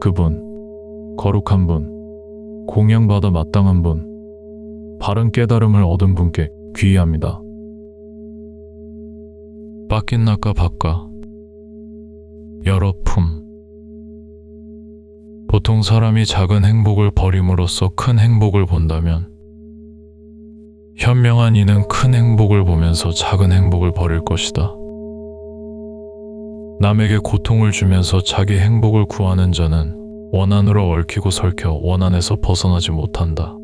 그분, 거룩한 분, 공양받아 마땅한 분, 바른 깨달음을 얻은 분께 귀의합니다. 빡긴 낙과 바까 여러 품. 보통 사람이 작은 행복을 버림으로써 큰 행복을 본다면 현명한 이는 큰 행복을 보면서 작은 행복을 버릴 것이다. 남에게 고통을 주면서 자기 행복을 구하는 자는 원한으로 얽히고 설켜 원한에서 벗어나지 못한다.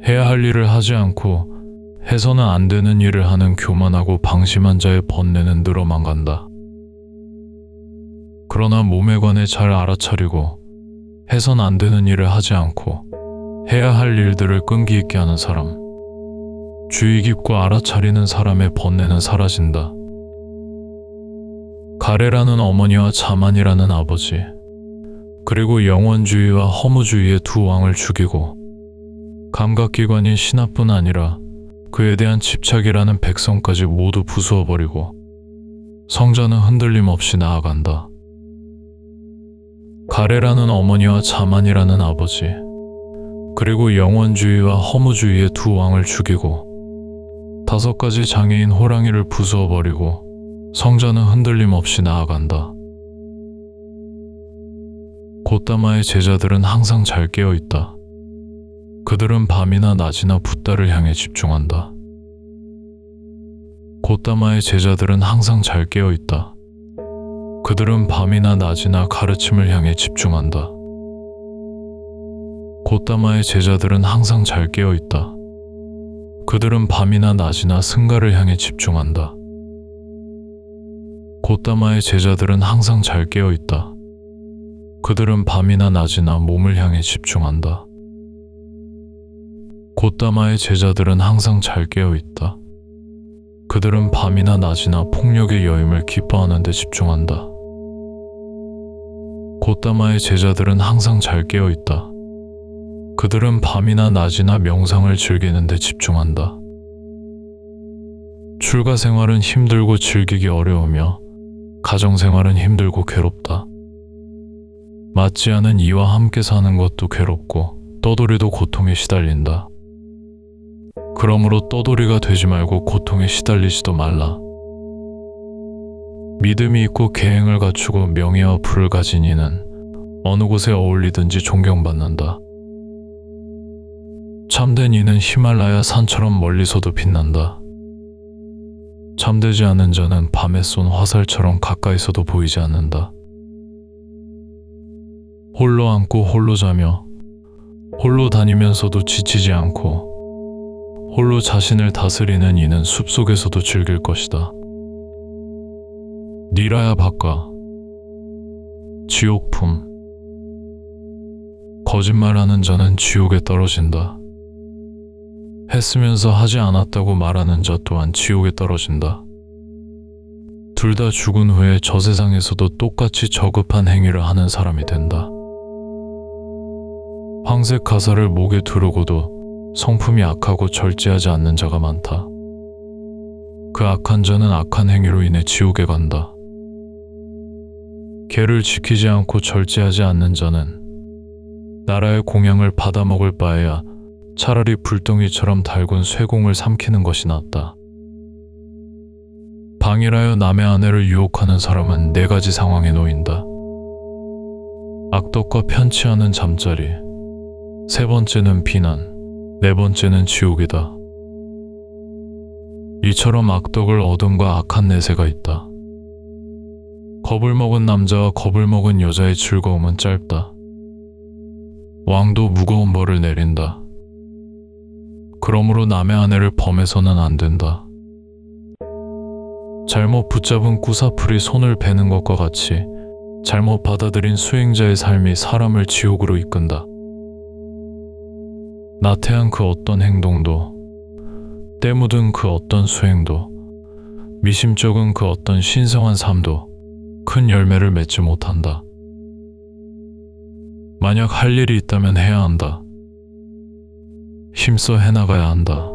해야 할 일을 하지 않고 해서는 안 되는 일을 하는 교만하고 방심한 자의 번뇌는 늘어만 간다. 그러나 몸에 관해 잘 알아차리고 해선 안 되는 일을 하지 않고 해야 할 일들을 끈기 있게 하는 사람, 주의 깊고 알아차리는 사람의 번뇌는 사라진다. 가레라는 어머니와 자만이라는 아버지, 그리고 영원주의와 허무주의의 두 왕을 죽이고 감각기관인 신하뿐 아니라 그에 대한 집착이라는 백성까지 모두 부수어버리고 성자는 흔들림 없이 나아간다. 가레라는 어머니와 자만이라는 아버지, 그리고 영원주의와 허무주의의 두 왕을 죽이고 5가지 장애인 호랑이를 부수어버리고 성자는 흔들림 없이 나아간다. 고따마의 제자들은 항상 잘 깨어있다. 그들은 밤이나 낮이나 붓다를 향해 집중한다. 고따마의 제자들은 항상 잘 깨어있다. 그들은 밤이나 낮이나 가르침을 향해 집중한다. 고따마의 제자들은 항상 잘 깨어있다. 그들은 밤이나 낮이나 승가를 향해 집중한다. 고따마의 제자들은 항상 잘 깨어있다. 그들은 밤이나 낮이나 몸을 향해 집중한다. 고따마의 제자들은 항상 잘 깨어있다. 그들은 밤이나 낮이나 폭력의 여임을 기뻐하는 데 집중한다. 고따마의 제자들은 항상 잘 깨어있다. 그들은 밤이나 낮이나 명상을 즐기는 데 집중한다. 출가 생활은 힘들고 즐기기 어려우며 가정생활은 힘들고 괴롭다. 맞지 않은 이와 함께 사는 것도 괴롭고 떠돌이도 고통에 시달린다. 그러므로 떠돌이가 되지 말고 고통에 시달리지도 말라. 믿음이 있고 계행을 갖추고 명예와 부를 가진 이는 어느 곳에 어울리든지 존경받는다. 참된 이는 히말라야 산처럼 멀리서도 빛난다. 참되지 않은 자는 밤에 쏜 화살처럼 가까이서도 보이지 않는다. 홀로 앉고 홀로 자며 홀로 다니면서도 지치지 않고 홀로 자신을 다스리는 이는 숲속에서도 즐길 것이다. 니라야 바까 지옥품. 거짓말하는 자는 지옥에 떨어진다. 했으면서 하지 않았다고 말하는 자 또한 지옥에 떨어진다. 둘 다 죽은 후에 저 세상에서도 똑같이 저급한 행위를 하는 사람이 된다. 황색 가사를 목에 두르고도 성품이 악하고 절제하지 않는 자가 많다. 그 악한 자는 악한 행위로 인해 지옥에 간다. 계를 지키지 않고 절제하지 않는 자는 나라의 공양을 받아먹을 바에야 차라리 불덩이처럼 달군 쇠공을 삼키는 것이 낫다. 방일하여 남의 아내를 유혹하는 사람은 4가지 상황에 놓인다. 악덕과 편치하는 잠자리, 3번째는 비난, 4번째는 지옥이다. 이처럼 악덕을 어둠과 악한 내세가 있다. 겁을 먹은 남자와 겁을 먹은 여자의 즐거움은 짧다. 왕도 무거운 벌을 내린다. 그러므로 남의 아내를 범해서는 안 된다. 잘못 붙잡은 구사풀이 손을 베는 것과 같이 잘못 받아들인 수행자의 삶이 사람을 지옥으로 이끈다. 나태한 그 어떤 행동도, 때 묻은 그 어떤 수행도, 미심쩍은 그 어떤 신성한 삶도 큰 열매를 맺지 못한다. 만약 할 일이 있다면 해야 한다. 힘써 해나가야 한다.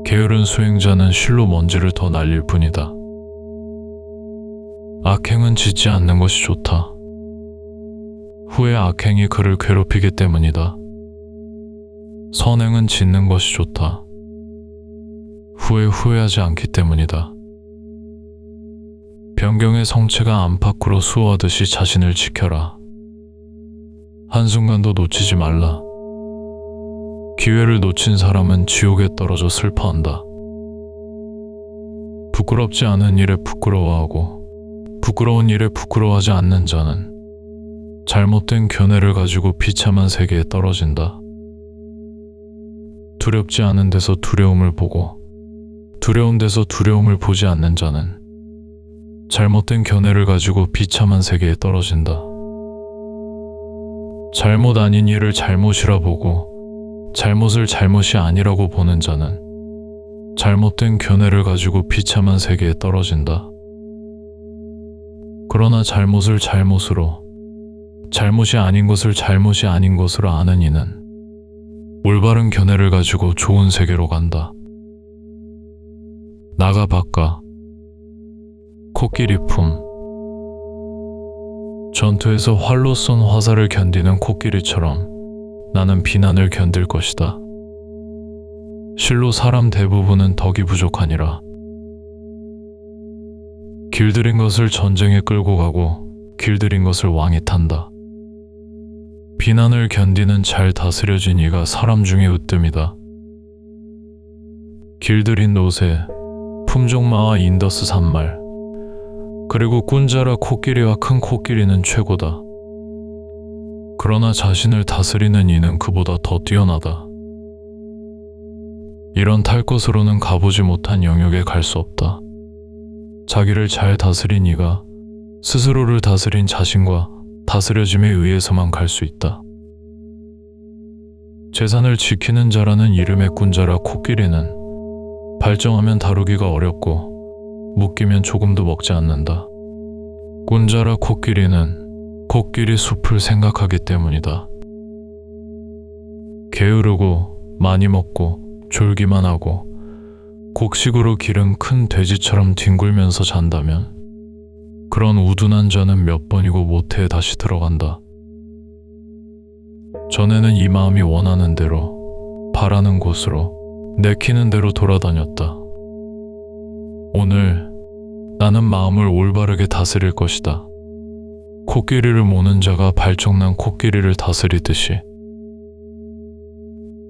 게으른 수행자는 실로 먼지를 더 날릴 뿐이다. 악행은 짓지 않는 것이 좋다. 후에 악행이 그를 괴롭히기 때문이다. 선행은 짓는 것이 좋다. 후에 후회하지 않기 때문이다. 변경의 성체가 안팎으로 수호하듯이 자신을 지켜라. 한순간도 놓치지 말라. 기회를 놓친 사람은 지옥에 떨어져 슬퍼한다. 부끄럽지 않은 일에 부끄러워하고 부끄러운 일에 부끄러워하지 않는 자는 잘못된 견해를 가지고 비참한 세계에 떨어진다. 두렵지 않은 데서 두려움을 보고 두려운 데서 두려움을 보지 않는 자는 잘못된 견해를 가지고 비참한 세계에 떨어진다. 잘못 아닌 일을 잘못이라 보고 잘못을 잘못이 아니라고 보는 자는 잘못된 견해를 가지고 비참한 세계에 떨어진다. 그러나 잘못을 잘못으로, 잘못이 아닌 것을 잘못이 아닌 것으로 아는 이는 올바른 견해를 가지고 좋은 세계로 간다. 나가 바까 코끼리 품. 전투에서 활로 쏜 화살을 견디는 코끼리처럼 나는 비난을 견딜 것이다. 실로 사람 대부분은 덕이 부족하니라. 길들인 것을 전쟁에 끌고 가고 길들인 것을 왕이 탄다. 비난을 견디는 잘 다스려진 이가 사람 중에 으뜸이다. 길들인 노새, 품종마와 인더스 산말, 그리고 꾼자라 코끼리와 큰 코끼리는 최고다. 그러나 자신을 다스리는 이는 그보다 더 뛰어나다. 이런 탈 것으로는 가보지 못한 영역에 갈 수 없다. 자기를 잘 다스린 이가 스스로를 다스린 자신과 다스려짐에 의해서만 갈 수 있다. 재산을 지키는 자라는 이름의 꾼자라 코끼리는 발정하면 다루기가 어렵고 묶이면 조금도 먹지 않는다. 꾼자라 코끼리는 코끼리 숲을 생각하기 때문이다. 게으르고 많이 먹고 졸기만 하고 곡식으로 기른 큰 돼지처럼 뒹굴면서 잔다면 그런 우둔한 자는 몇 번이고 모태에 다시 들어간다. 전에는 이 마음이 원하는 대로 바라는 곳으로 내키는 대로 돌아다녔다. 오늘 나는 마음을 올바르게 다스릴 것이다. 코끼리를 모는 자가 발정난 코끼리를 다스리듯이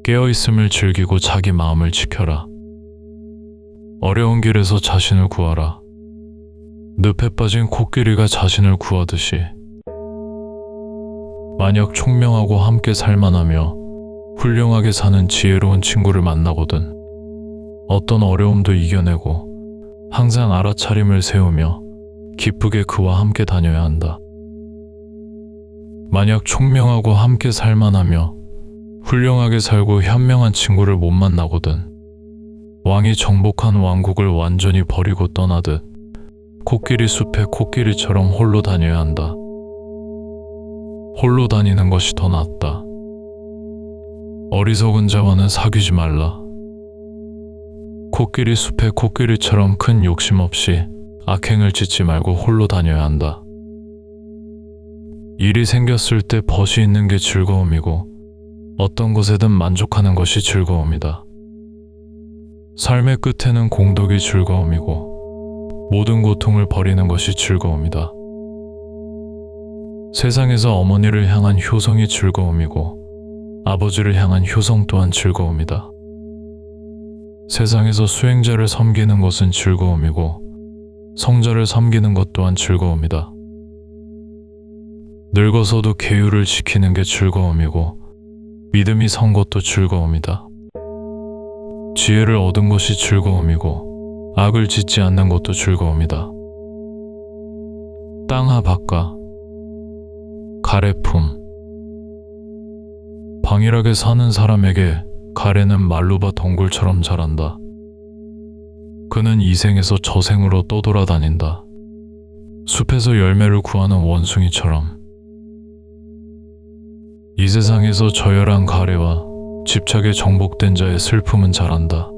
깨어있음을 즐기고 자기 마음을 지켜라. 어려운 길에서 자신을 구하라. 늪에 빠진 코끼리가 자신을 구하듯이 만약 총명하고 함께 살만하며 훌륭하게 사는 지혜로운 친구를 만나거든 어떤 어려움도 이겨내고 항상 알아차림을 세우며 기쁘게 그와 함께 다녀야 한다. 만약 총명하고 함께 살만하며 훌륭하게 살고 현명한 친구를 못 만나거든 왕이 정복한 왕국을 완전히 버리고 떠나듯 코끼리 숲에 코끼리처럼 홀로 다녀야 한다. 홀로 다니는 것이 더 낫다. 어리석은 자와는 사귀지 말라. 코끼리 숲에 코끼리처럼 큰 욕심 없이 악행을 짓지 말고 홀로 다녀야 한다. 일이 생겼을 때 벗이 있는 게 즐거움이고 어떤 것에든 만족하는 것이 즐거움이다. 삶의 끝에는 공덕이 즐거움이고 모든 고통을 버리는 것이 즐거움이다. 세상에서 어머니를 향한 효성이 즐거움이고 아버지를 향한 효성 또한 즐거움이다. 세상에서 수행자를 섬기는 것은 즐거움이고 성자를 섬기는 것 또한 즐거움이다. 늙어서도 계율을 지키는 게 즐거움이고 믿음이 선 것도 즐거움이다. 지혜를 얻은 것이 즐거움이고 악을 짓지 않는 것도 즐거움이다. 땅하 바까 가래품. 방일하게 사는 사람에게 가래는 말루바 덩굴처럼 자란다. 그는 이 생에서 저 생으로 떠돌아다닌다. 숲에서 열매를 구하는 원숭이처럼. 이 세상에서 저열한 가래와 집착에 정복된 자의 슬픔은 자란다.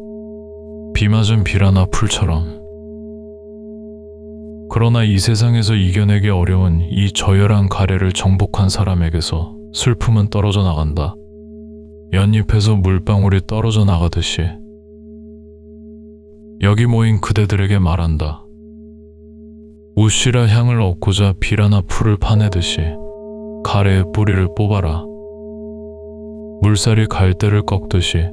비 맞은 비라나 풀처럼. 그러나 이 세상에서 이겨내기 어려운 이 저열한 가래를 정복한 사람에게서 슬픔은 떨어져 나간다. 연잎에서 물방울이 떨어져 나가듯이 여기 모인 그대들에게 말한다. 우시라 향을 얻고자 비라나 풀을 파내듯이 가래의 뿌리를 뽑아라. 물살이 갈대를 꺾듯이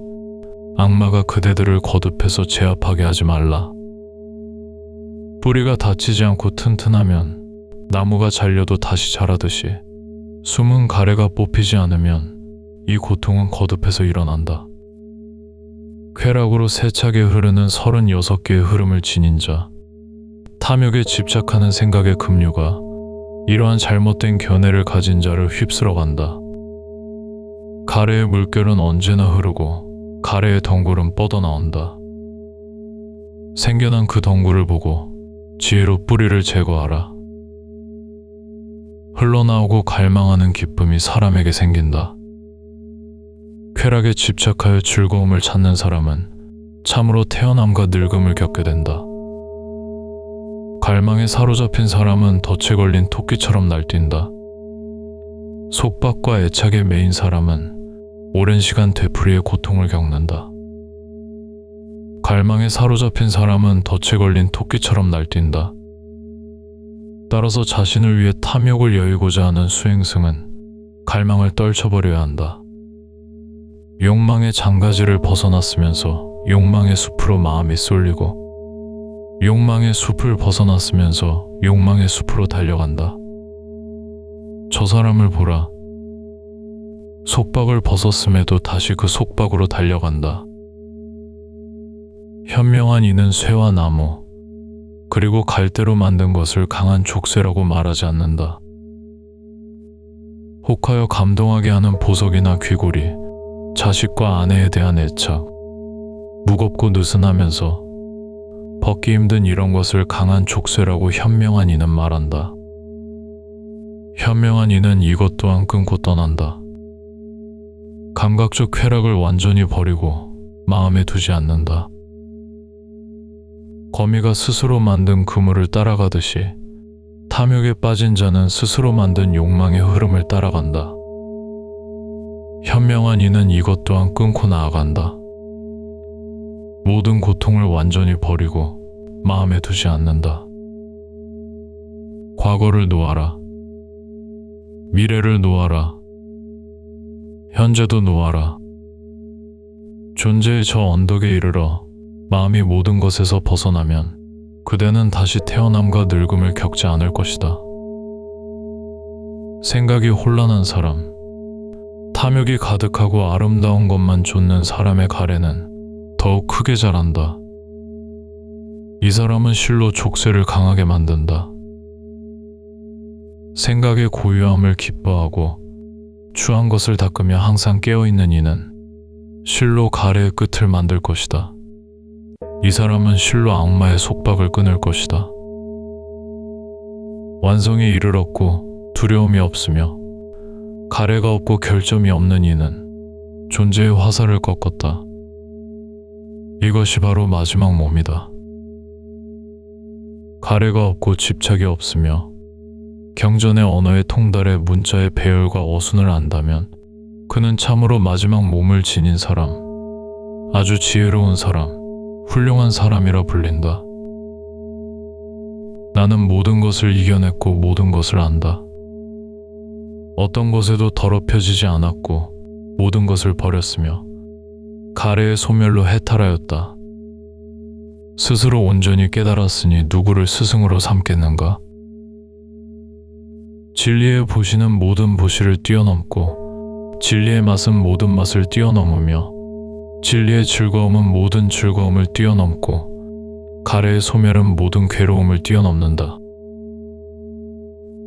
악마가 그대들을 거듭해서 제압하게 하지 말라. 뿌리가 다치지 않고 튼튼하면 나무가 잘려도 다시 자라듯이 숨은 가래가 뽑히지 않으면 이 고통은 거듭해서 일어난다. 쾌락으로 세차게 흐르는 36개의 흐름을 지닌 자, 탐욕에 집착하는 생각의 급류가 이러한 잘못된 견해를 가진 자를 휩쓸어간다. 가래의 물결은 언제나 흐르고 가래의 덩굴은 뻗어나온다. 생겨난 그 덩굴을 보고 지혜로 뿌리를 제거하라. 흘러나오고 갈망하는 기쁨이 사람에게 생긴다. 쾌락에 집착하여 즐거움을 찾는 사람은 참으로 태어남과 늙음을 겪게 된다. 갈망에 사로잡힌 사람은 덫에 걸린 토끼처럼 날뛴다. 속박과 애착에 매인 사람은 오랜 시간 되풀이의 고통을 겪는다. 갈망에 사로잡힌 사람은 덫에 걸린 토끼처럼 날뛴다. 따라서 자신을 위해 탐욕을 여의고자 하는 수행승은 갈망을 떨쳐버려야 한다. 욕망의 장가지를 벗어났으면서 욕망의 숲으로 마음이 쏠리고 욕망의 숲을 벗어났으면서 욕망의 숲으로 달려간다. 저 사람을 보라. 속박을 벗었음에도 다시 그 속박으로 달려간다. 현명한 이는 쇠와 나무, 그리고 갈대로 만든 것을 강한 족쇄라고 말하지 않는다. 혹하여 감동하게 하는 보석이나 귀고리, 자식과 아내에 대한 애착, 무겁고 느슨하면서 벗기 힘든 이런 것을 강한 족쇄라고 현명한 이는 말한다. 현명한 이는 이것 또한 끊고 떠난다. 감각적 쾌락을 완전히 버리고 마음에 두지 않는다. 거미가 스스로 만든 그물을 따라가듯이 탐욕에 빠진 자는 스스로 만든 욕망의 흐름을 따라간다. 현명한 이는 이것 또한 끊고 나아간다. 모든 고통을 완전히 버리고 마음에 두지 않는다. 과거를 놓아라. 미래를 놓아라. 현재도 놓아라. 존재의 저 언덕에 이르러 마음이 모든 것에서 벗어나면 그대는 다시 태어남과 늙음을 겪지 않을 것이다. 생각이 혼란한 사람, 탐욕이 가득하고 아름다운 것만 좇는 사람의 가래는 더욱 크게 자란다. 이 사람은 실로 족쇄를 강하게 만든다. 생각의 고유함을 기뻐하고 추한 것을 닦으며 항상 깨어있는 이는 실로 가래의 끝을 만들 것이다. 이 사람은 실로 악마의 속박을 끊을 것이다. 완성에 이르렀고 두려움이 없으며 가래가 없고 결점이 없는 이는 존재의 화살을 꺾었다. 이것이 바로 마지막 몸이다. 가래가 없고 집착이 없으며 경전의 언어의 통달에 문자의 배열과 어순을 안다면 그는 참으로 마지막 몸을 지닌 사람, 아주 지혜로운 사람, 훌륭한 사람이라 불린다. 나는 모든 것을 이겨냈고 모든 것을 안다. 어떤 것에도 더럽혀지지 않았고 모든 것을 버렸으며 가래의 소멸로 해탈하였다. 스스로 온전히 깨달았으니 누구를 스승으로 삼겠는가? 진리의 보시는 모든 보시를 뛰어넘고 진리의 맛은 모든 맛을 뛰어넘으며 진리의 즐거움은 모든 즐거움을 뛰어넘고 가래의 소멸은 모든 괴로움을 뛰어넘는다.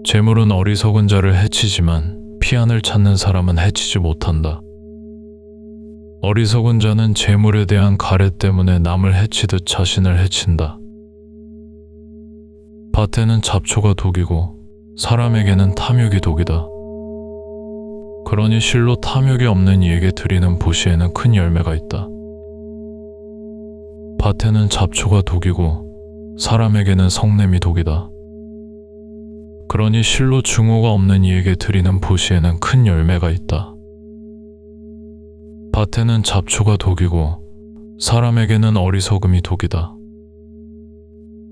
재물은 어리석은 자를 해치지만 피안을 찾는 사람은 해치지 못한다. 어리석은 자는 재물에 대한 가래 때문에 남을 해치듯 자신을 해친다. 밭에는 잡초가 독이고 사람에게는 탐욕이 독이다. 그러니 실로 탐욕이 없는 이에게 드리는 보시에는 큰 열매가 있다. 밭에는 잡초가 독이고 사람에게는 성냄이 독이다. 그러니 실로 증오가 없는 이에게 드리는 보시에는 큰 열매가 있다. 밭에는 잡초가 독이고 사람에게는 어리석음이 독이다.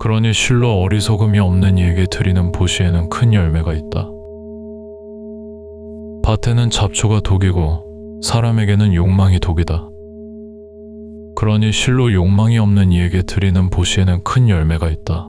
그러니 실로 어리석음이 없는 이에게 드리는 보시에는 큰 열매가 있다. 밭에는 잡초가 독이고 사람에게는 욕망이 독이다. 그러니 실로 욕망이 없는 이에게 드리는 보시에는 큰 열매가 있다.